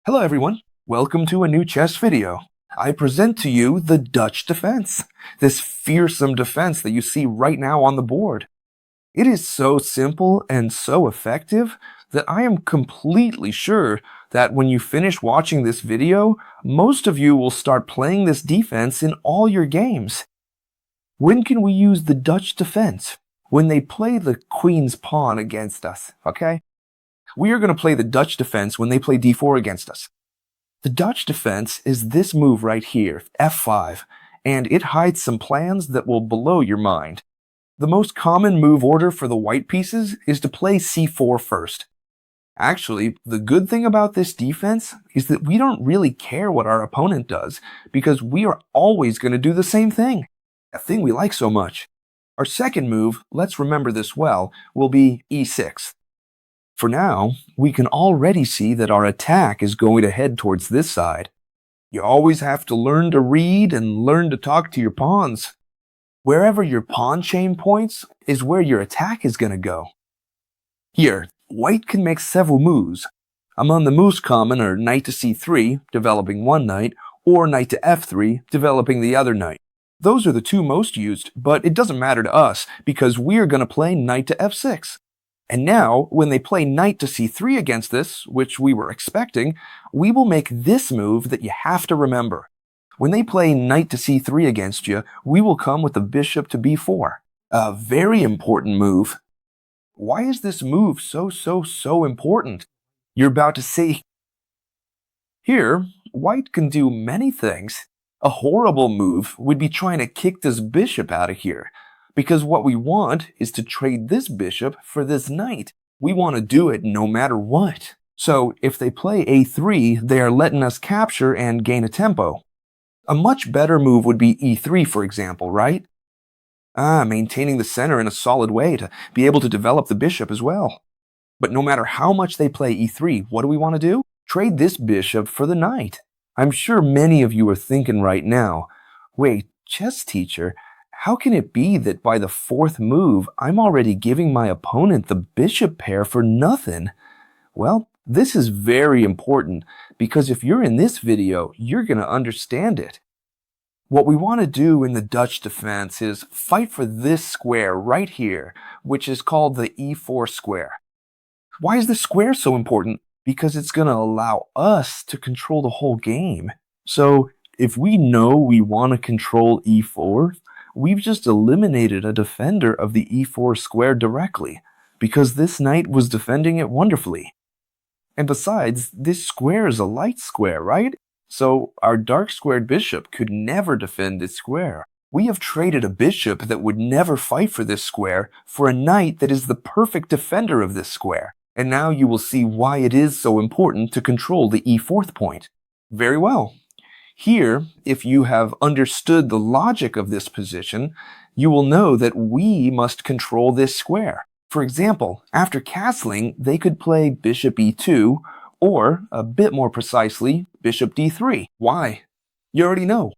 Hello everyone, welcome to a new chess video. I present to you the Dutch defense, this fearsome defense that you see right now on the board. It is so simple and so effective that I am completely sure that when you finish watching this video, most of you will start playing this defense in all your games. When can we use the Dutch defense? When they play the queen's pawn against us, okay? We are going to play the Dutch defense when they play d4 against us. The Dutch defense is this move right here, f5, and it hides some plans that will blow your mind. The most common move order for the white pieces is to play c4 first. Actually, the good thing about this defense is that we don't really care what our opponent does, because we are always going to do the same thing, a thing we like so much. Our second move, let's remember this well, will be e6. For now, we can already see that our attack is going to head towards this side. You always have to learn to read and learn to talk to your pawns. Wherever your pawn chain points is where your attack is going to go. Here, white can make several moves. Among the most common are knight to c3, developing one knight, or knight to f3, developing the other knight. Those are the two most used, but it doesn't matter to us because we are going to play knight to f6. And now, when they play knight to c3 against this, which we were expecting, we will make this move that you have to remember. When they play knight to c3 against you, we will come with the bishop to b4. A very important move. Why is this move so important? You're about to see. Here, white can do many things. A horrible move would be trying to kick this bishop out of here. Because what we want is to trade this bishop for this knight. We want to do it no matter what. So if they play a3, they are letting us capture and gain a tempo. A much better move would be e3, for example, right? Maintaining the center in a solid way to be able to develop the bishop as well. But no matter how much they play e3, what do we want to do? Trade this bishop for the knight. I'm sure many of you are thinking right now, wait, chess teacher, how can it be that by the fourth move, I'm already giving my opponent the bishop pair for nothing? Well, this is very important because if you're in this video, you're going to understand it. What we want to do in the Dutch defense is fight for this square right here, which is called the e4 square. Why is this square so important? Because it's going to allow us to control the whole game. So if we know we want to control e4, we've just eliminated a defender of the e4 square directly, because this knight was defending it wonderfully. And besides, this square is a light square, right? So our dark squared bishop could never defend this square. We have traded a bishop that would never fight for this square for a knight that is the perfect defender of this square. And now you will see why it is so important to control the e4th point. Very well. Here, if you have understood the logic of this position, you will know that we must control this square. For example, after castling, they could play bishop e2, or, a bit more precisely, bishop d3. Why? You already know.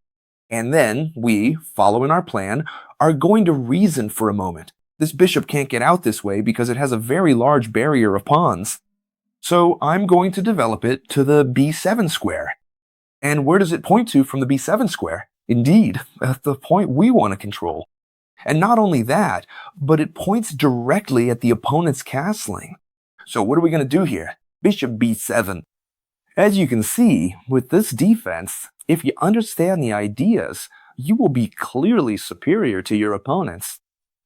And then we, following our plan, are going to reason for a moment. This bishop can't get out this way because it has a very large barrier of pawns. So I'm going to develop it to the b7 square. And where does it point to from the b7 square? Indeed, at the point we want to control. And not only that, but it points directly at the opponent's castling. So what are we going to do here? Bishop b7. As you can see, with this defense, if you understand the ideas, you will be clearly superior to your opponents.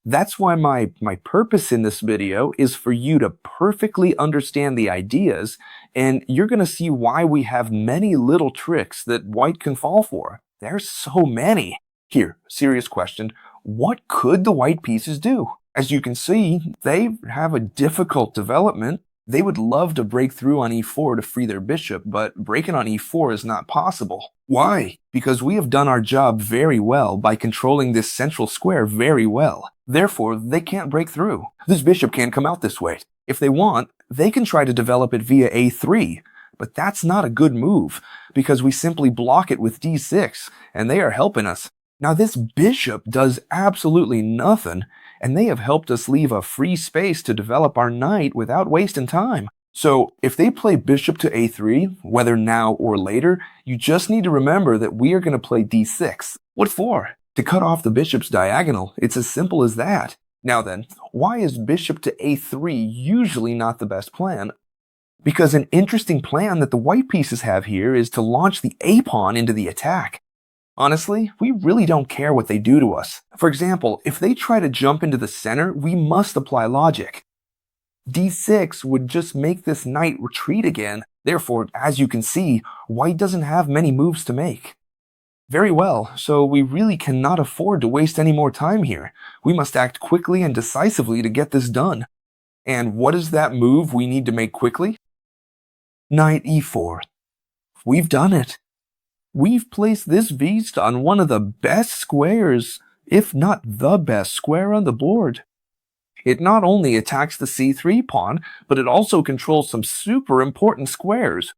That's why my purpose in this video is for you to perfectly understand the ideas, and you're going to see why we have many little tricks that white can fall for. There's so many. Here, serious question. What could the white pieces do? As you can see, they have a difficult development. They would love to break through on e4 to free their bishop, but breaking on e4 is not possible. Why? Because we have done our job very well by controlling this central square very well. Therefore, they can't break through. This bishop can't come out this way. If they want, they can try to develop it via a3, but that's not a good move, because we simply block it with d6, and they are helping us. Now this bishop does absolutely nothing, and they have helped us leave a free space to develop our knight without wasting time. So if they play bishop to a3, whether now or later, you just need to remember that we are going to play d6. What for? To cut off the bishop's diagonal. It's as simple as that. Now then, why is bishop to a3 usually not the best plan? Because an interesting plan that the white pieces have here is to launch the a-pawn into the attack. Honestly, we really don't care what they do to us. For example, if they try to jump into the center, we must apply logic. d6 would just make this knight retreat again. Therefore, as you can see, white doesn't have many moves to make. Very well, so we really cannot afford to waste any more time here. We must act quickly and decisively to get this done. And what is that move we need to make quickly? Knight e4. We've done it. We've placed this beast on one of the best squares, if not the best square on the board. It not only attacks the c3 pawn, but it also controls some super important squares.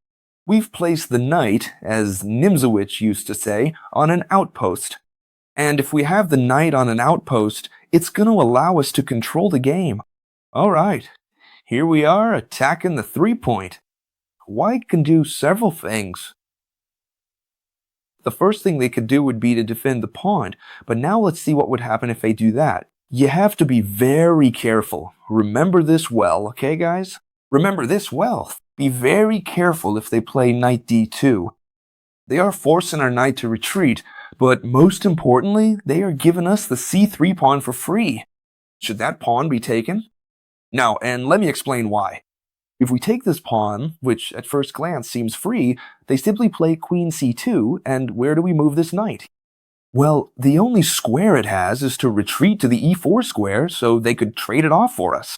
We've placed the knight, as Nimzowitsch used to say, on an outpost. And if we have the knight on an outpost, it's going to allow us to control the game. Alright, here we are attacking the 3-point. White can do several things. The first thing they could do would be to defend the pawn, but now let's see what would happen if they do that. You have to be very careful. Remember this well, okay guys? Remember this well. Be very careful if they play knight d2. They are forcing our knight to retreat, but most importantly, they are giving us the c3 pawn for free. Should that pawn be taken? No, and let me explain why. If we take this pawn, which at first glance seems free, they simply play queen c2, and where do we move this knight? Well, the only square it has is to retreat to the e4 square, so they could trade it off for us.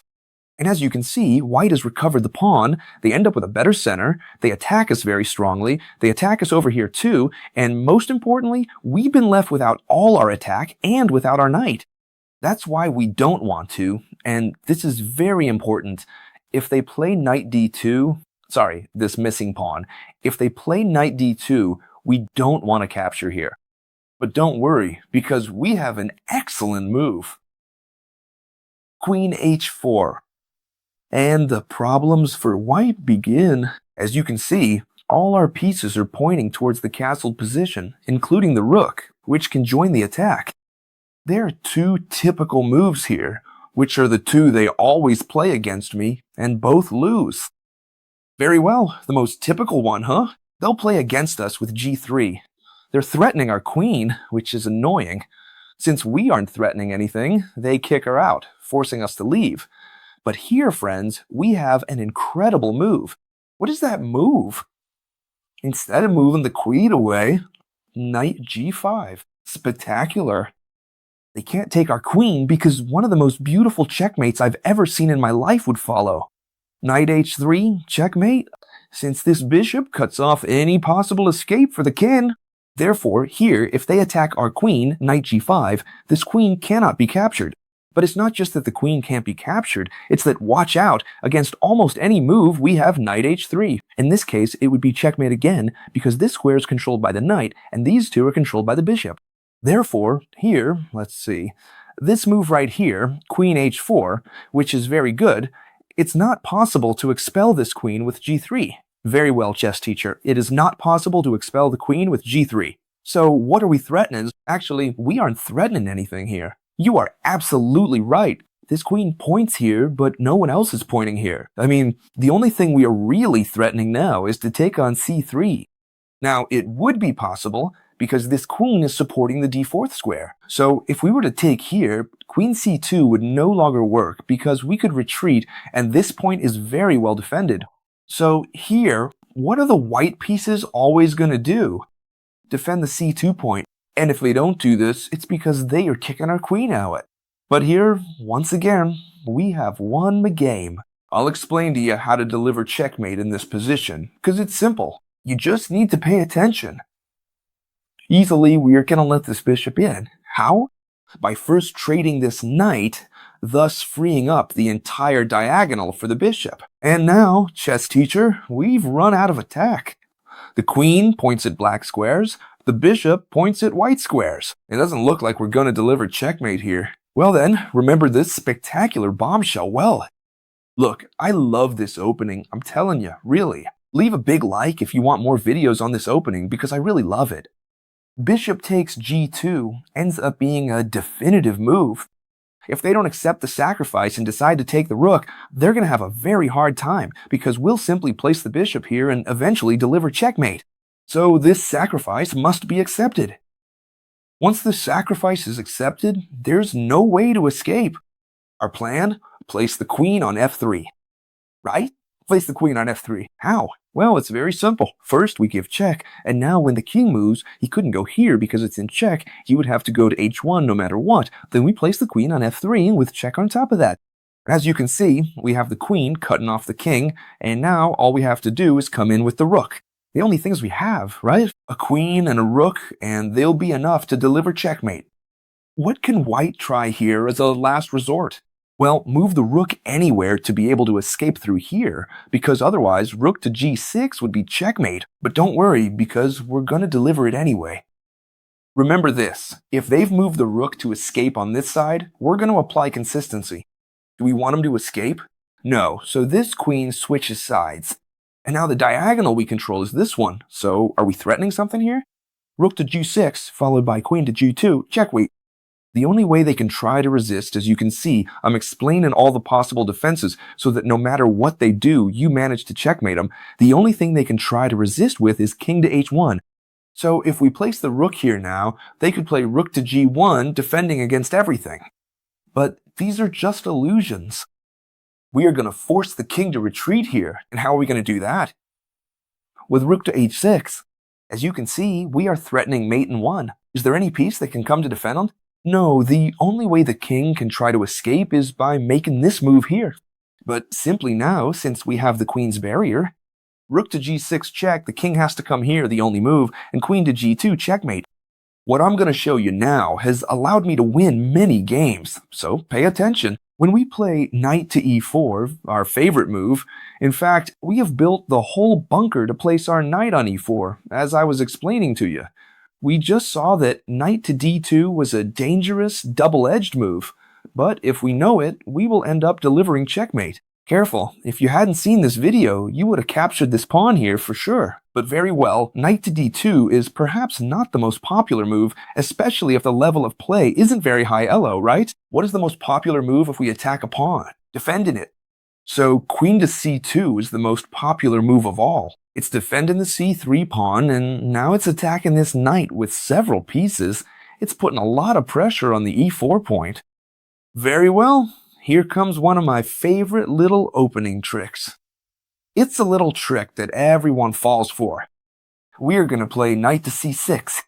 And as you can see, white has recovered the pawn, they end up with a better center, they attack us very strongly, they attack us over here too, and most importantly, we've been left without all our attack and without our knight. That's why we don't want to, and this is very important. If they play knight d2, this missing pawn, if they play knight d2, we don't want to capture here. But don't worry, because we have an excellent move. Queen h4. And the problems for white begin. As you can see, all our pieces are pointing towards the castled position, including the rook, which can join the attack. There are two typical moves here, which are the two they always play against me, and both lose. Very well, the most typical one, huh? They'll play against us with g3. They're threatening our queen, which is annoying. Since we aren't threatening anything, they kick her out, forcing us to leave. But here, friends, we have an incredible move. What is that move? Instead of moving the queen away, knight g5. Spectacular. They can't take our queen because one of the most beautiful checkmates I've ever seen in my life would follow. Knight h3, checkmate, since this bishop cuts off any possible escape for the king. Therefore, here, if they attack our queen, knight g5, this queen cannot be captured. But it's not just that the queen can't be captured, it's that, watch out, against almost any move we have knight h3. In this case, it would be checkmate again, because this square is controlled by the knight, and these two are controlled by the bishop. Therefore, here, let's see, this move right here, queen h4, which is very good, it's not possible to expel this queen with g3. Very well, chess teacher, it is not possible to expel the queen with g3. So what are we threatening? Actually, we aren't threatening anything here. You are absolutely right. This queen points here, but no one else is pointing here. I mean, the only thing we are really threatening now is to take on c3. Now, it would be possible because this queen is supporting the d4th square. So if we were to take here, queen c2 would no longer work because we could retreat, and this point is very well defended. So here, what are the white pieces always going to do? Defend the c2 point. And if they don't do this, it's because they are kicking our queen out. But here, once again, we have won the game. I'll explain to you how to deliver checkmate in this position, because it's simple. You just need to pay attention. Easily, we are going to let this bishop in. How? By first trading this knight, thus freeing up the entire diagonal for the bishop. And now, chess teacher, we've run out of attack. The queen points at black squares, the bishop points at white squares. It doesn't look like we're going to deliver checkmate here. Well then, remember this spectacular bombshell well. Look, I love this opening, I'm telling you, really. Leave a big like if you want more videos on this opening because I really love it. Bishop takes g2 ends up being a definitive move. If they don't accept the sacrifice and decide to take the rook, they're going to have a very hard time because we'll simply place the bishop here and eventually deliver checkmate. So this sacrifice must be accepted. Once the sacrifice is accepted, there's no way to escape. Our plan? Place the queen on f3. Right? Place the queen on f3. How? Well, it's very simple. First, we give check, and now when the king moves, he couldn't go here because it's in check. He would have to go to h1 no matter what. Then we place the queen on f3 with check on top of that. As you can see, we have the queen cutting off the king, and now all we have to do is come in with the rook. The only things we have, right? A queen and a rook, and they'll be enough to deliver checkmate. What can white try here as a last resort? Well, move the rook anywhere to be able to escape through here, because otherwise rook to g6 would be checkmate. But don't worry, because we're going to deliver it anyway. Remember this, if they've moved the rook to escape on this side, we're going to apply consistency. Do we want him to escape? No, so this queen switches sides. And now the diagonal we control is this one, so are we threatening something here? Rook to g6, followed by queen to g2, checkmate. The only way they can try to resist, as you can see, I'm explaining all the possible defenses so that no matter what they do, you manage to checkmate them. The only thing they can try to resist with is king to h1. So if we place the rook here now, they could play rook to g1, defending against everything. But these are just illusions. We are going to force the king to retreat here, and how are we going to do that? With rook to h6. As you can see, we are threatening mate in 1. Is there any piece that can come to defend him? No, the only way the king can try to escape is by making this move here. But simply now, since we have the queen's barrier, rook to g6 check, the king has to come here, the only move, and queen to g2 checkmate. What I'm going to show you now has allowed me to win many games, so pay attention. When we play knight to e4, our favorite move, in fact, we have built the whole bunker to place our knight on e4, as I was explaining to you. We just saw that knight to d2 was a dangerous, double-edged move, but if we know it, we will end up delivering checkmate. Careful, if you hadn't seen this video, you would have captured this pawn here for sure. But very well, knight to d2 is perhaps not the most popular move, especially if the level of play isn't very high elo, right? What is the most popular move if we attack a pawn? Defending it. So queen to c2 is the most popular move of all. It's defending the c3 pawn, and now it's attacking this knight with several pieces. It's putting a lot of pressure on the e4 point. Very well, here comes one of my favorite little opening tricks. It's a little trick that everyone falls for. We're going to play knight to c6.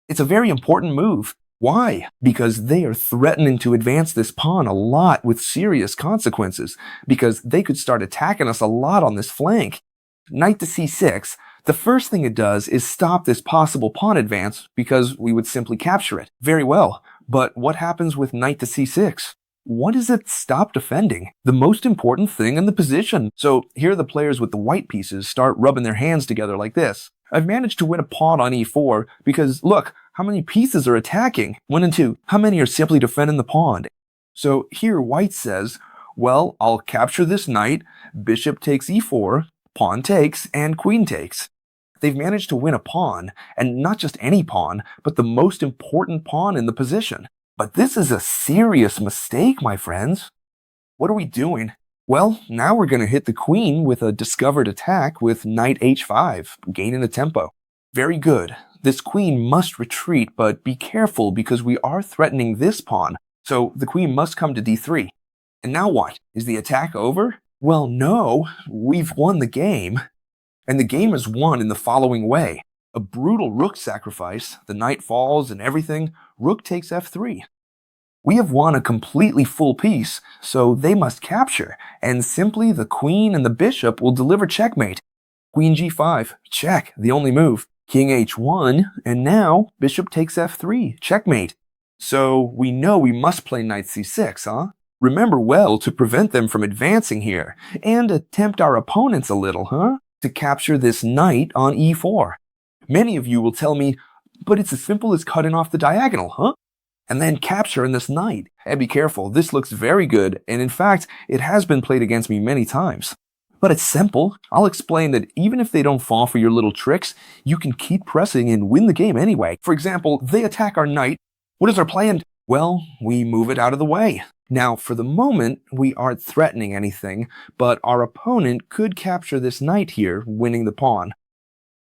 It's a very important move. Why? Because they are threatening to advance this pawn a lot with serious consequences, because they could start attacking us a lot on this flank. Knight to c6, the first thing it does is stop this possible pawn advance because we would simply capture it. Very well, but what happens with knight to c6? What does it stop defending? The most important thing in the position. So here the players with the white pieces start rubbing their hands together like this. I've managed to win a pawn on e4 because look, how many pieces are attacking? 1 and 2. How many are simply defending the pawn? So here white says, well, I'll capture this knight, bishop takes e4, pawn takes, and queen takes. They've managed to win a pawn, and not just any pawn, but the most important pawn in the position. But this is a serious mistake, my friends. What are we doing? Well, now we're going to hit the queen with a discovered attack with knight h5, gaining a tempo. Very good. This queen must retreat, but be careful because we are threatening this pawn, so the queen must come to d3. And now what? Is the attack over? Well, no, we've won the game. And the game is won in the following way. A brutal rook sacrifice, the knight falls and everything, rook takes f3. We have won a completely full piece, so they must capture, and simply the queen and the bishop will deliver checkmate. Queen g5, check, the only move. King h1, and now bishop takes f3, checkmate. So we know we must play knight c6, huh? Remember well to prevent them from advancing here, and tempt our opponents a little, huh? To capture this knight on e4. Many of you will tell me, but it's as simple as cutting off the diagonal, huh? and then capturing this knight. And be careful, this looks very good, and in fact, it has been played against me many times. But it's simple. I'll explain that even if they don't fall for your little tricks, you can keep pressing and win the game anyway. For example, they attack our knight. What is our plan? Well, we move it out of the way. Now, for the moment, we aren't threatening anything, but our opponent could capture this knight here, winning the pawn.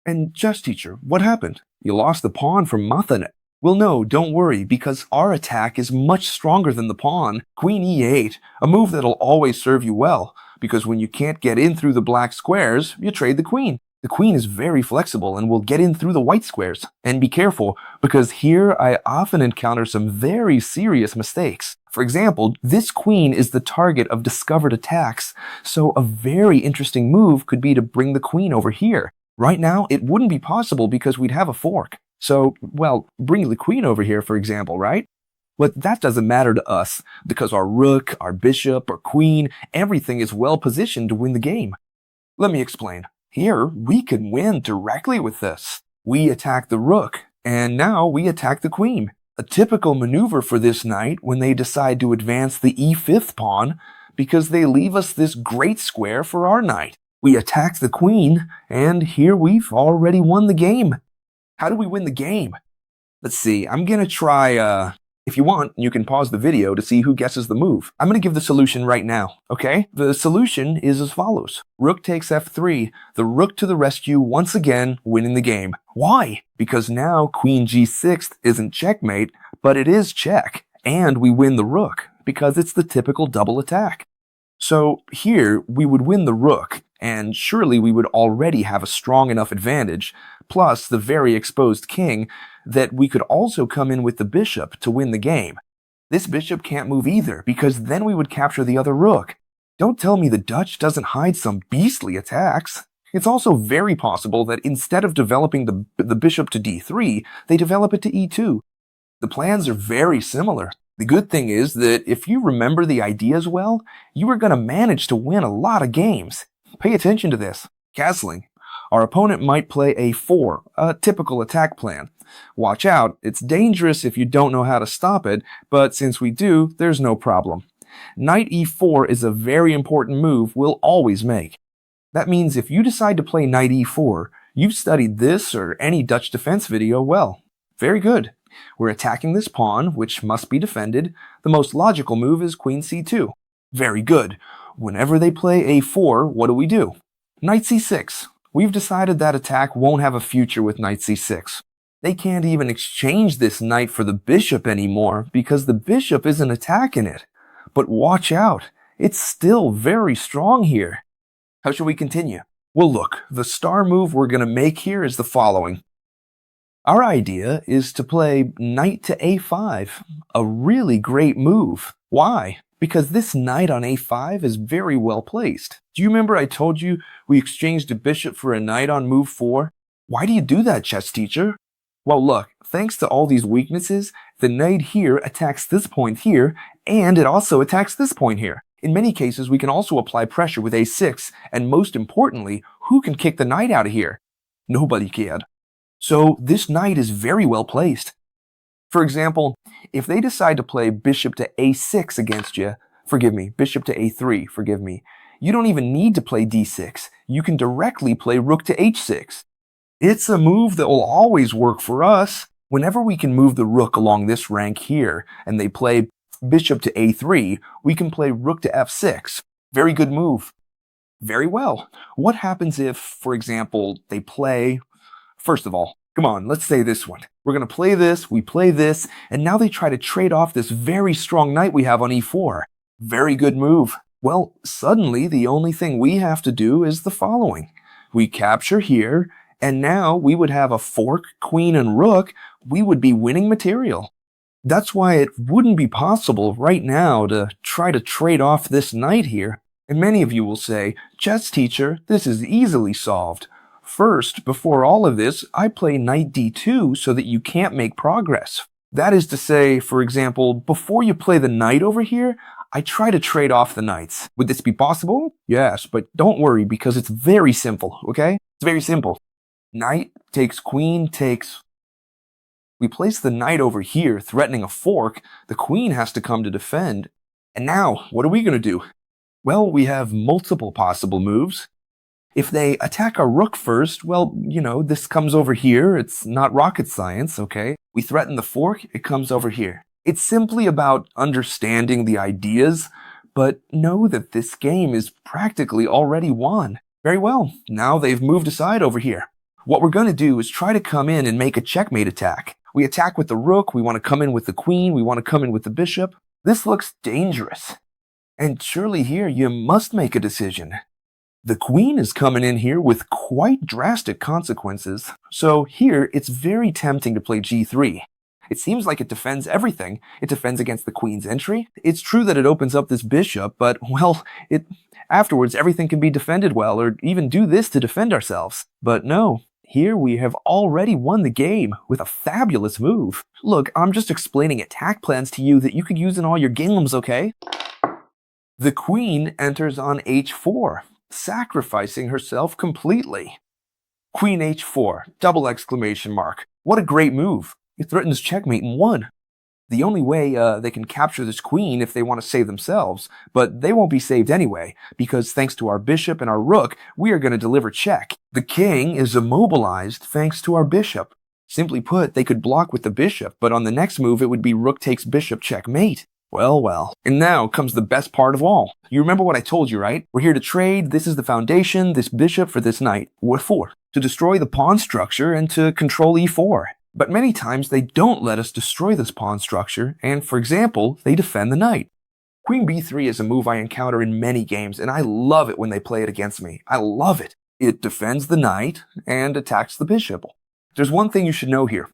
And chess teacher, what happened? You lost the pawn from Mathanet. Well, no, don't worry, because our attack is much stronger than the pawn. Queen e8, a move that'll always serve you well, because when you can't get in through the black squares, you trade the queen. The queen is very flexible and will get in through the white squares. And be careful, because here I often encounter some very serious mistakes. For example, this queen is the target of discovered attacks, so a very interesting move could be to bring the queen over here. Right now, it wouldn't be possible because we'd have a fork. So, well, bring the queen over here, for example, right? But that doesn't matter to us, because our rook, our bishop, our queen, everything is well positioned to win the game. Let me explain. Here, we can win directly with this. We attack the rook, and now we attack the queen. A typical maneuver for this knight when they decide to advance the e5th pawn, because they leave us this great square for our knight. We attack the queen, and here we've already won the game. How do we win the game? Let's see, I'm gonna try, if you want, you can pause the video to see who guesses the move. I'm gonna give the solution right now, okay? The solution is as follows. Rook takes f3, the rook to the rescue once again, winning the game. Why? Because now queen g6 isn't checkmate, but it is check, and we win the rook, because it's the typical double attack. So here, we would win the rook, and surely we would already have a strong enough advantage, plus the very exposed king, that we could also come in with the bishop to win the game. This bishop can't move either, because then we would capture the other rook. Don't tell me the Dutch doesn't hide some beastly attacks. It's also very possible that instead of developing the bishop to d3, they develop it to e2. The plans are very similar. The good thing is that if you remember the ideas well, you are going to manage to win a lot of games. Pay attention to this. Castling. Our opponent might play a4, a typical attack plan. Watch out, it's dangerous if you don't know how to stop it, but since we do, there's no problem. Knight e4 is a very important move we'll always make. That means if you decide to play knight e4, you've studied this or any Dutch defense video well. Very good. We're attacking this pawn, which must be defended. The most logical move is queen c2. Very good. Whenever they play a4, what do? Knight c6. We've decided that attack won't have a future with knight c6. They can't even exchange this knight for the bishop anymore because the bishop isn't attacking it. But watch out, it's still very strong here. How should we continue? Well, look, the star move we're going to make here is the following. Our idea is to play knight to a5, a really great move. Why? Because this knight on a5 is very well placed. Do you remember I told you we exchanged a bishop for a knight on move 4? Why do you do that, chess teacher? Well, look, thanks to all these weaknesses, the knight here attacks this point here, and it also attacks this point here. In many cases, we can also apply pressure with a6, and most importantly, who can kick the knight out of here? Nobody can. So this knight is very well placed. For example, if they decide to play bishop to a6 against you, bishop to a3, you don't even need to play d6. You can directly play rook to h6. It's a move that will always work for us. Whenever we can move the rook along this rank here, and they play bishop to a3, we can play rook to f6. Very good move. Very well. What happens if, for example, they play... First of all, come on, let's say this one. We're going to play this, we play this, and now they try to trade off this very strong knight we have on e4. Very good move. Well, suddenly the only thing we have to do is the following. We capture here, and now we would have a fork, queen, and rook. We would be winning material. That's why it wouldn't be possible right now to try to trade off this knight here. And many of you will say, chess teacher, this is easily solved. First, before all of this, I play knight d2 so that you can't make progress. That is to say, for example, before you play the knight over here, I try to trade off the knights. Would this be possible? Yes, but don't worry because it's very simple, okay? It's very simple. Knight takes queen takes... We place the knight over here, threatening a fork. The queen has to come to defend. And now, what are we going to do? Well, we have multiple possible moves. If they attack our rook first, well, this comes over here. It's not rocket science, okay? We threaten the fork, it comes over here. It's simply about understanding the ideas, but know that this game is practically already won. Very well, now they've moved aside over here. What we're going to do is try to come in and make a checkmate attack. We attack with the rook, we want to come in with the queen, we want to come in with the bishop. This looks dangerous. And surely here you must make a decision. The queen is coming in here with quite drastic consequences, so here it's very tempting to play g3. It seems like it defends everything. It defends against the queen's entry. It's true that it opens up this bishop, but, well, afterwards everything can be defended well, or even do this to defend ourselves. But no, here we have already won the game with a fabulous move. Look, I'm just explaining attack plans to you that you could use in all your games, okay? The queen enters on h4. Sacrificing herself completely. Queen h4, double exclamation mark. What a great move. It threatens checkmate in one. The only way they can capture this queen if they want to save themselves, but they won't be saved anyway, because thanks to our bishop and our rook, we are going to deliver check. The king is immobilized thanks to our bishop. Simply put, they could block with the bishop, but on the next move it would be rook takes bishop checkmate. Well, well. And now comes the best part of all. You remember what I told you, right? We're here to trade, this is the foundation, this bishop for this knight. What for? To destroy the pawn structure and to control e4. But many times they don't let us destroy this pawn structure, and for example, they defend the knight. Queen b3 is a move I encounter in many games, and I love it when they play it against me. I love it. It defends the knight and attacks the bishop. There's one thing you should know here.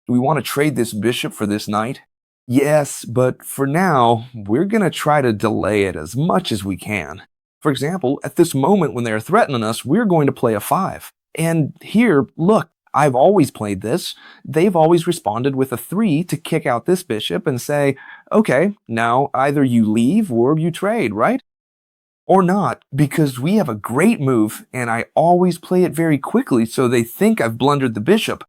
Do we want to trade this bishop for this knight? Yes, but for now, we're going to try to delay it as much as we can. For example, at this moment when they are threatening us, we're going to play a 5. And here, look, I've always played this. They've always responded with a 3 to kick out this bishop and say, okay, now either you leave or you trade, right? Or not, because we have a great move and I always play it very quickly so they think I've blundered the bishop.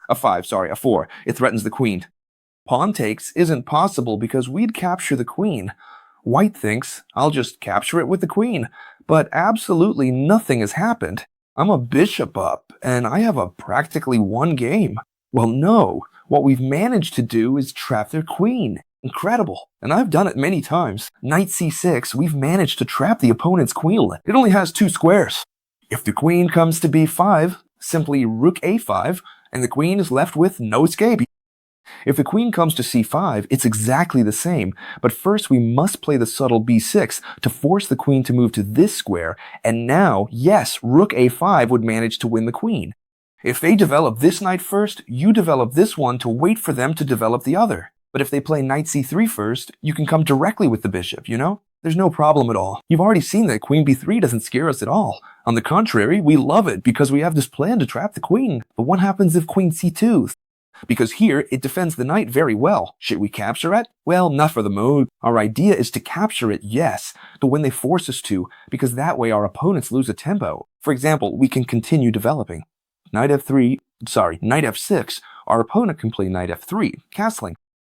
A 4. It threatens the queen. Pawn takes isn't possible because we'd capture the queen. White thinks I'll just capture it with the queen, but absolutely nothing has happened. I'm a bishop up, and I have a practically won game. Well, no. What we've managed to do is trap their queen. Incredible. And I've done it many times. Knight c6, we've managed to trap the opponent's queen. It only has 2 squares. If the queen comes to b5, simply rook a5, and the queen is left with no escape. If the queen comes to c5, it's exactly the same, but first we must play the subtle b6 to force the queen to move to this square, and now, yes, rook a5 would manage to win the queen. If they develop this knight first, you develop this one to wait for them to develop the other. But if they play knight c3 first, you can come directly with the bishop, There's no problem at all. You've already seen that queen b3 doesn't scare us at all. On the contrary, we love it because we have this plan to trap the queen. But what happens if queen c2? Because here, it defends the knight very well. Should we capture it? Well, not for the mode. Our idea is to capture it, yes, but when they force us to, because that way our opponents lose a tempo. For example, we can continue developing. Knight f6, our opponent can play knight f3, castling.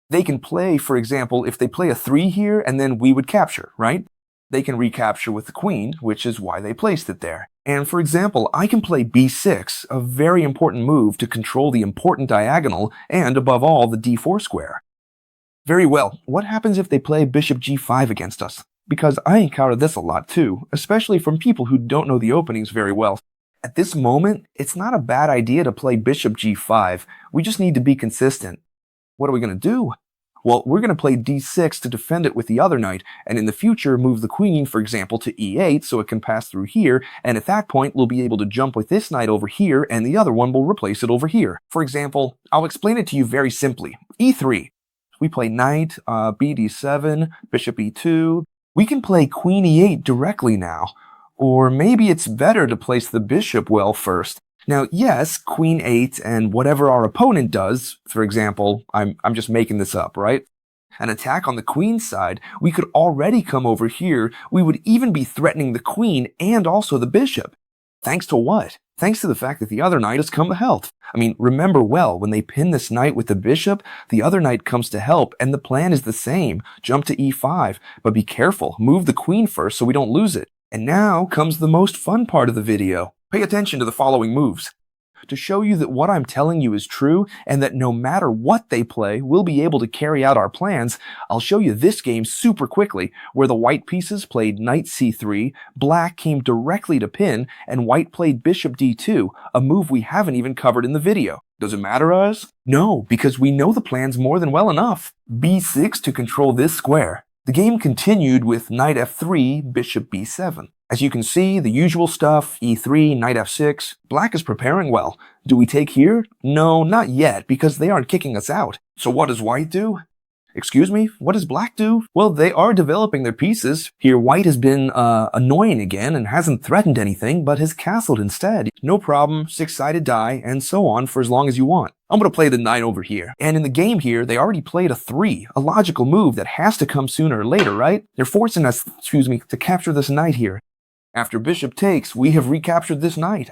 They can play, for example, if they play a 3 here, and then we would capture, right? They can recapture with the queen, which is why they placed it there. And for example, I can play b6, a very important move to control the important diagonal and, above all, the d4 square. Very well, what happens if they play bishop g5 against us? Because I encounter this a lot too, especially from people who don't know the openings very well. At this moment, it's not a bad idea to play bishop g5, we just need to be consistent. What are we going to do? Well, we're going to play d6 to defend it with the other knight, and in the future move the queen, for example, to e8 so it can pass through here, and at that point we'll be able to jump with this knight over here, and the other one will replace it over here. For example, I'll explain it to you very simply. e3. We play knight, bd7, bishop e2. We can play queen e8 directly now. Or maybe it's better to place the bishop well first. Now, yes, queen 8 and whatever our opponent does, for example, I'm just making this up, right? An attack on the queen's side, we could already come over here. We would even be threatening the queen and also the bishop. Thanks to what? Thanks to the fact that the other knight has come to help. I mean, remember well, when they pin this knight with the bishop, the other knight comes to help, and the plan is the same. Jump to e5, but be careful. Move the queen first so we don't lose it. And now comes the most fun part of the video. Pay attention to the following moves. To show you that what I'm telling you is true, and that no matter what they play, we'll be able to carry out our plans, I'll show you this game super quickly, where the white pieces played knight c3, black came directly to pin, and white played bishop d2, a move we haven't even covered in the video. Does it matter to us? No, because we know the plans more than well enough. b6 to control this square. The game continued with knight f3, bishop b7. As you can see, the usual stuff, e3, knight f6, black is preparing well. Do we take here? No, not yet, because they aren't kicking us out. So what does white do? Excuse me, what does black do? Well, they are developing their pieces. Here, white has been annoying again and hasn't threatened anything, but has castled instead. No problem, six-sided die, and so on for as long as you want. I'm going to play the knight over here. And in the game here, they already played a 3, a logical move that has to come sooner or later, right? They're forcing us, to capture this knight here. After bishop takes, we have recaptured this knight.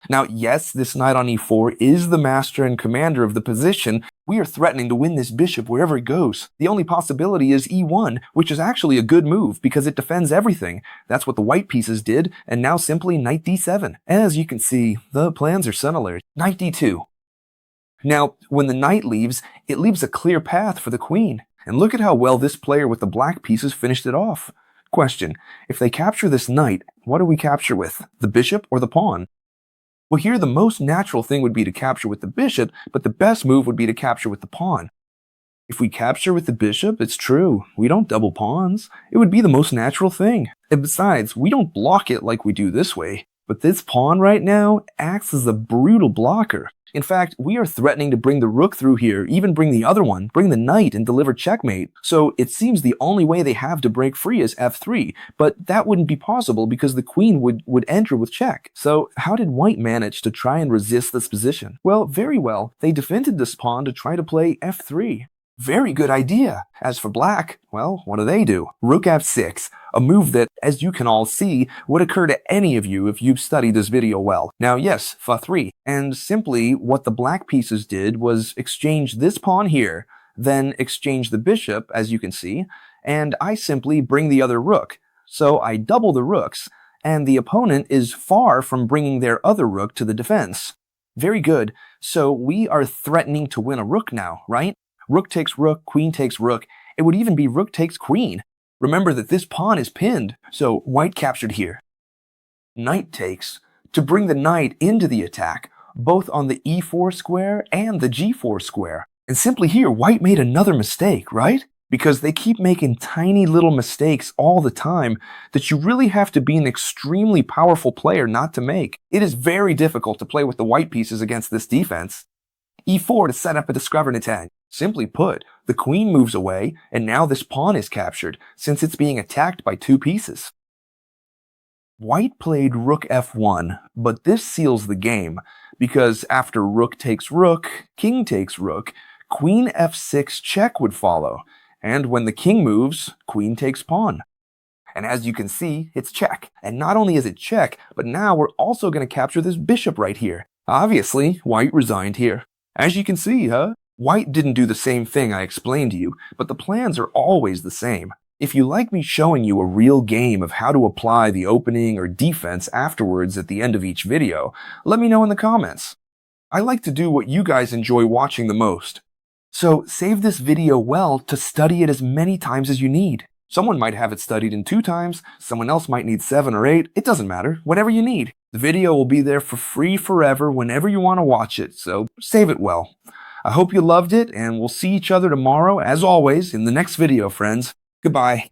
Now, yes, this knight on e4 is the master and commander of the position. We are threatening to win this bishop wherever it goes. The only possibility is e1, which is actually a good move because it defends everything. That's what the white pieces did, and now simply knight d7. As you can see, the plans are similar. Knight d2. Now, when the knight leaves, it leaves a clear path for the queen. And look at how well this player with the black pieces finished it off. Question, if they capture this knight, what do we capture with? The bishop or the pawn? Well, here the most natural thing would be to capture with the bishop, but the best move would be to capture with the pawn. If we capture with the bishop, it's true, we don't double pawns. It would be the most natural thing. And besides, we don't block it like we do this way. But this pawn right now acts as a brutal blocker. In fact, we are threatening to bring the rook through here, even bring the other one, bring the knight and deliver checkmate. So it seems the only way they have to break free is f3, but that wouldn't be possible because the queen would enter with check. So how did white manage to try and resist this position? Well, very well. They defended this pawn to try to play f3. Very good idea. As for black, well, what do? Rook f6, a move that, as you can all see, would occur to any of you if you've studied this video well. Now yes, fa3, and simply what the black pieces did was exchange this pawn here, then exchange the bishop, as you can see, and I simply bring the other rook. So I double the rooks, and the opponent is far from bringing their other rook to the defense. Very good, so we are threatening to win a rook now, right? Rook takes rook, queen takes rook. It would even be rook takes queen. Remember that this pawn is pinned, so white captured here. Knight takes to bring the knight into the attack, both on the e4 square and the g4 square. And simply here, white made another mistake, right? Because they keep making tiny little mistakes all the time that you really have to be an extremely powerful player not to make. It is very difficult to play with the white pieces against this defense. e4 to set up a discovered attack. Simply put, the queen moves away, and now this pawn is captured, since it's being attacked by 2 pieces. White played rook f1, but this seals the game, because after rook takes rook, king takes rook, queen f6 check would follow, and when the king moves, queen takes pawn. And as you can see, it's check. And not only is it check, but now we're also going to capture this bishop right here. Obviously, white resigned here. As you can see, White didn't do the same thing I explained to you, but the plans are always the same. If you like me showing you a real game of how to apply the opening or defense afterwards at the end of each video, let me know in the comments. I like to do what you guys enjoy watching the most. So save this video well to study it as many times as you need. Someone might have it studied in 2 times, someone else might need 7 or 8, it doesn't matter, whatever you need. The video will be there for free forever whenever you want to watch it, so save it well. I hope you loved it, and we'll see each other tomorrow, as always, in the next video, friends. Goodbye.